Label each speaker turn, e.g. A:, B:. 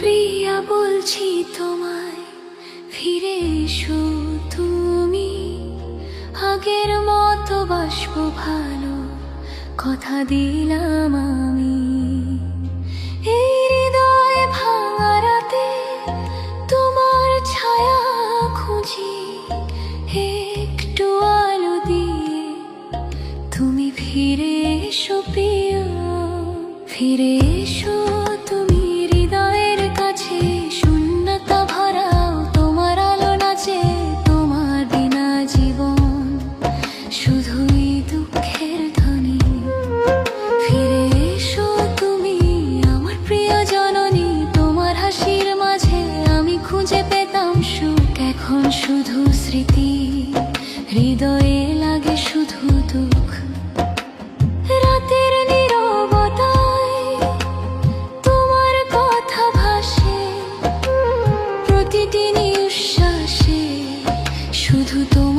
A: প্রিয়া বলছি তোমায়, ফিরে এসো তুমি। আগের মতো বাসবো ভালো, কথা দিলাম আমি। এই হৃদয় ভাঙা রাতে তোমার ছায়া খুঁজি, একটু আলো দিয়ে তুমি ফিরে এসো প্রিয়া। ফিরে এসো তুমি হৃদয়ের কাছে, শূন্যতা ভরাও তোমার আলো নাচে। তোমার বিনা জীবন শুধুই দুঃখের ধ্বনি। ফিরে এসো তুমি আমার প্রিয় জননী, তোমার হাসির মাঝে আমি খুঁজে পেতাম সুখ। এখন শুধু স্মৃতি, হৃদয়ে লাগে শুধু দুঃখ। রাতের নীরবতায় তোমার কথা ভাসে, প্রতিটি নিঃশ্বাসে শুধু তোমার